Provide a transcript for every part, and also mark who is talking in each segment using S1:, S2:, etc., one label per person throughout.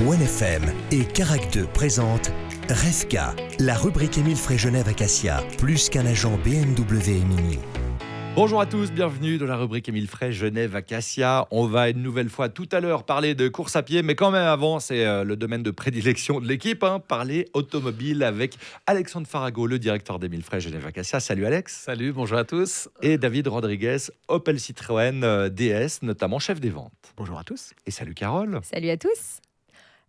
S1: OneFM et Carac 2 présentent Revka, la rubrique Émile Frey Genève Acacia, plus qu'un agent BMW et Mini.
S2: Bonjour à tous, bienvenue dans la rubrique Émile Frey Genève Acacia. On va une nouvelle fois tout à l'heure parler de course à pied, mais quand même avant, c'est le domaine de prédilection de l'équipe, parler automobile avec Alexandre Farago, le directeur d'Émile Frey Genève Acacia. Salut Alex.
S3: Salut, bonjour à tous.
S2: Et David Rodriguez, Opel Citroën DS, notamment chef des ventes.
S3: Bonjour à tous.
S2: Et salut Carole.
S4: Salut à tous.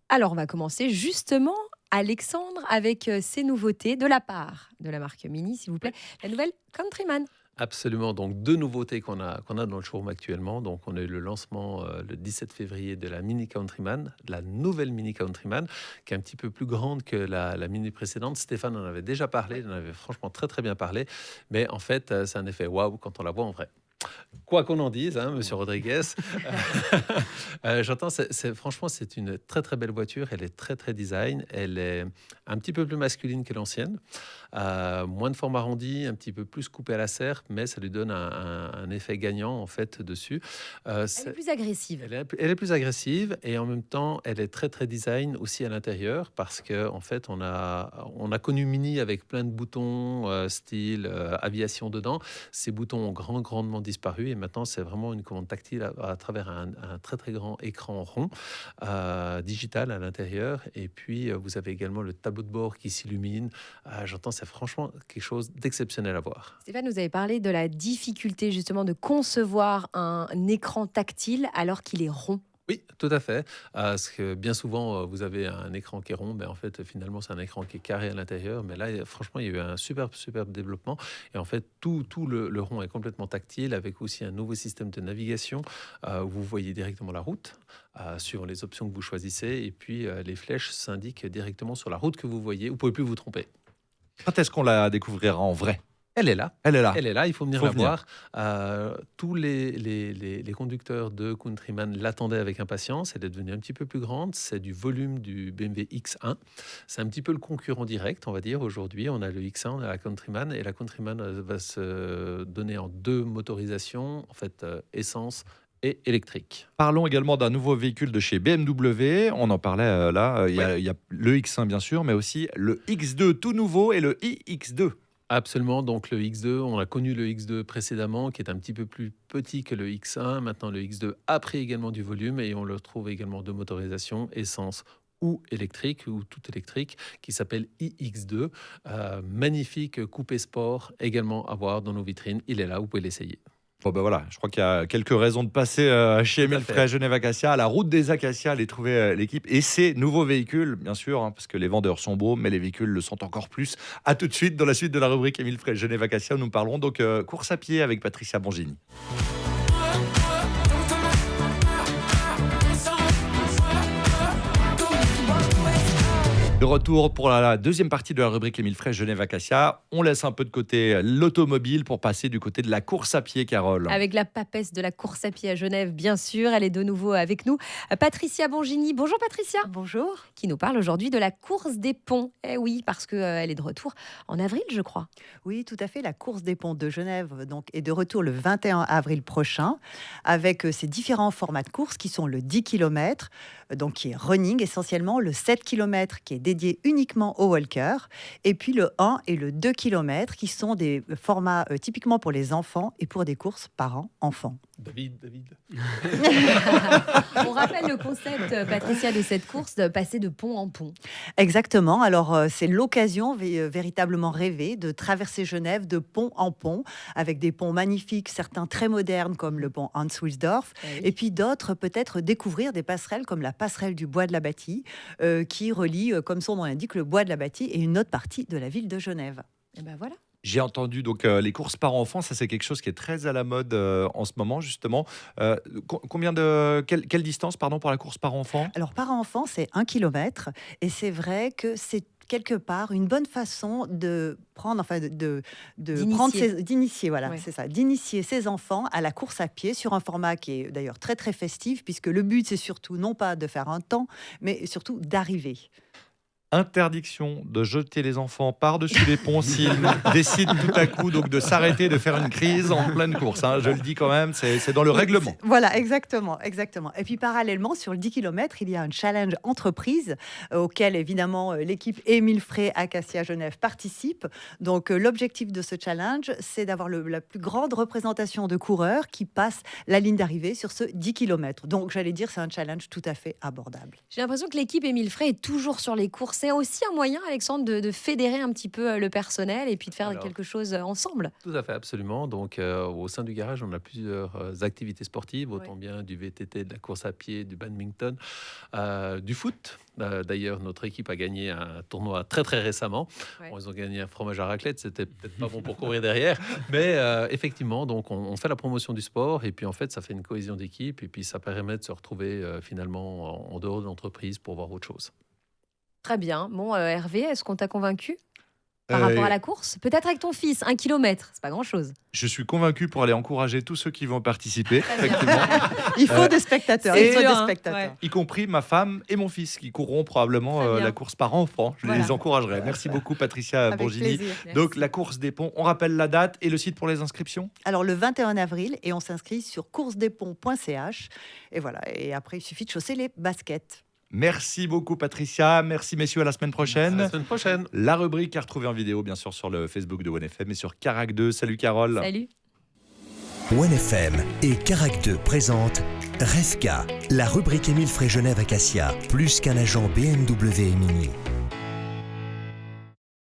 S4: Alors, on va commencer justement, Alexandre, avec ces nouveautés de la part de la marque Mini, s'il vous plaît. La nouvelle Countryman.
S3: Absolument, donc deux nouveautés qu'on a dans le showroom actuellement. Donc on a eu le lancement le 17 février de la Mini Countryman, la nouvelle Mini Countryman, qui est un petit peu plus grande que la Mini précédente. Stéphane en avait déjà parlé, il en avait franchement très très bien parlé. Mais en fait, c'est un effet waouh quand on la voit en vrai. Quoi qu'on en dise, Monsieur Rodriguez, j'entends, franchement, c'est une très très belle voiture. Elle est très très design. Elle est un petit peu plus masculine que l'ancienne. Moins de forme arrondie, un petit peu plus coupée à la serre, mais ça lui donne un effet gagnant en fait dessus.
S4: Elle est plus agressive.
S3: Elle est plus agressive et en même temps, elle est très très design aussi à l'intérieur parce que en fait, on a connu Mini avec plein de boutons style aviation dedans. Ces boutons ont grandement disparu et maintenant c'est vraiment une commande tactile à travers un très très grand écran rond digital à l'intérieur et puis vous avez également le tableau de bord qui s'illumine. J'entends, c'est franchement quelque chose d'exceptionnel à voir.
S4: Stéphane, vous avez parlé de la difficulté justement de concevoir un écran tactile alors qu'il est rond.
S3: Oui, tout à fait. Parce que bien souvent, vous avez un écran qui est rond, mais en fait, finalement, c'est un écran qui est carré à l'intérieur. Mais là, franchement, il y a eu un superbe développement. Et en fait, tout le rond est complètement tactile, avec aussi un nouveau système de navigation où vous voyez directement la route sur les options que vous choisissez. Et puis, les flèches s'indiquent directement sur la route que vous voyez. Vous ne pouvez plus vous tromper.
S2: Quand est-ce qu'on la découvrira en vrai ?
S3: Elle est là.
S2: Elle est là.
S3: Elle est là, il faut venir la voir. Tous les conducteurs de Countryman l'attendaient avec impatience. Elle est devenue un petit peu plus grande. C'est du volume du BMW X1. C'est un petit peu le concurrent direct, on va dire. Aujourd'hui, on a le X1, on a la Countryman. Et la Countryman va se donner en deux motorisations, en fait, essence et électrique.
S2: Parlons également d'un nouveau véhicule de chez BMW. On en parlait là. Il y a le X1, bien sûr, mais aussi le X2 tout nouveau et le iX2.
S3: Absolument, donc le X2, on a connu le X2 précédemment, qui est un petit peu plus petit que le X1. Maintenant, le X2 a pris également du volume et on le retrouve également de motorisation, essence ou électrique, ou tout électrique, qui s'appelle iX2. Magnifique coupé sport, également à voir dans nos vitrines. Il est là, vous pouvez l'essayer.
S2: Bon ben voilà, je crois qu'il y a quelques raisons de passer chez Émile Frey Genève Acacia, à la route des Acacias, aller trouver l'équipe et ces nouveaux véhicules, bien sûr, parce que les vendeurs sont beaux, mais les véhicules le sont encore plus. À tout de suite dans la suite de la rubrique Émile Frey Genève Acacia, où nous parlons donc course à pied avec Patricia Bongini. De retour pour la deuxième partie de la rubrique Émile Frey Genève Acacia. On laisse un peu de côté l'automobile pour passer du côté de la course à pied, Carole.
S4: Avec la papesse de la course à pied à Genève, bien sûr. Elle est de nouveau avec nous. Patricia Bongini. Bonjour Patricia.
S5: Bonjour.
S4: Qui nous parle aujourd'hui de la course des ponts. Eh oui, parce qu'elle est de retour en avril, je crois.
S5: Oui, tout à fait. La course des ponts de Genève donc, est de retour le 21 avril prochain avec ses différents formats de course qui sont le 10 km, donc qui est running essentiellement, le 7 km qui est dédié uniquement aux walkers, et puis le 1 et le 2 km qui sont des formats typiquement pour les enfants et pour des courses parents-enfants.
S3: David.
S4: On rappelle le concept, Patricia, de cette course, de passer de pont en pont.
S5: Exactement. Alors, c'est l'occasion véritablement rêvée de traverser Genève de pont en pont, avec des ponts magnifiques, certains très modernes, comme le pont Hans-Wilsdorf, et puis d'autres, peut-être découvrir des passerelles comme la passerelle du Bois de la Bâtie, qui relie, comme son nom l'indique, le Bois de la Bâtie et une autre partie de la ville de Genève.
S4: Et ben voilà.
S2: J'ai entendu donc les courses par enfants, ça c'est quelque chose qui est très à la mode en ce moment justement. Quelle distance pour la course par enfant ?
S5: Alors par enfant, c'est 1 km et c'est vrai que c'est quelque part une bonne façon de prendre, d'initier, voilà, ouais. C'est ça, d'initier ses enfants à la course à pied sur un format qui est d'ailleurs très très festif, puisque le but c'est surtout non pas de faire un temps, mais surtout d'arriver.
S2: Interdiction de jeter les enfants par-dessus les ponts s'ils décident tout à coup donc de s'arrêter, de faire une crise en pleine course. Hein. Je le dis quand même, c'est dans le règlement.
S5: Voilà, exactement. Et puis parallèlement, sur le 10 km, il y a un challenge entreprise auquel évidemment l'équipe Émile Frey Acacia Genève participe. Donc l'objectif de ce challenge, c'est d'avoir la plus grande représentation de coureurs qui passent la ligne d'arrivée sur ce 10 km. Donc j'allais dire, c'est un challenge tout à fait abordable.
S4: J'ai l'impression que l'équipe Émile Frey est toujours sur les courses. C'est aussi un moyen, Alexandre, de fédérer un petit peu le personnel et puis de faire quelque chose ensemble.
S3: Tout à fait, absolument. Donc, au sein du garage, on a plusieurs activités sportives, autant bien du VTT, de la course à pied, du badminton, du foot. D'ailleurs, notre équipe a gagné un tournoi très très récemment.
S4: Ouais.
S3: Bon, ils ont gagné un fromage à raclette, c'était peut-être pas bon pour courir derrière, mais effectivement, donc on fait la promotion du sport et puis en fait, ça fait une cohésion d'équipe et puis ça permet de se retrouver finalement en dehors de l'entreprise pour voir autre chose.
S4: Très bien. Bon, Hervé, est-ce qu'on t'a convaincu par rapport à la course? Peut-être avec ton fils, 1 kilomètre, c'est pas grand-chose.
S2: Je suis convaincu pour aller encourager tous ceux qui vont participer, effectivement.
S5: Il faut des spectateurs,
S4: c'est
S5: il faut
S4: sûr,
S5: des
S4: hein.
S5: spectateurs.
S4: Ouais.
S2: Y compris ma femme et mon fils qui courront probablement
S4: Très bien.
S2: la course par enfant. Je
S4: Voilà.
S2: les encouragerai. Merci beaucoup Patricia
S5: Avec
S2: Bourgini.
S5: plaisir.
S2: Donc la course des ponts, on rappelle la date et le site pour les inscriptions.
S5: Alors le 21 avril, et on s'inscrit sur coursesdesponts.ch. Et voilà, et après il suffit de chausser les baskets.
S2: Merci beaucoup Patricia, merci messieurs, à la semaine
S3: À
S2: prochaine.
S3: la semaine prochaine.
S2: La rubrique à retrouver en vidéo bien sûr sur le Facebook de OneFM et sur Carac 2. Salut Carole.
S4: Salut.
S1: OneFM et Carac 2 présentent Resca, la rubrique Émile Frey Genève Acacia, plus qu'un agent BMW et Mini.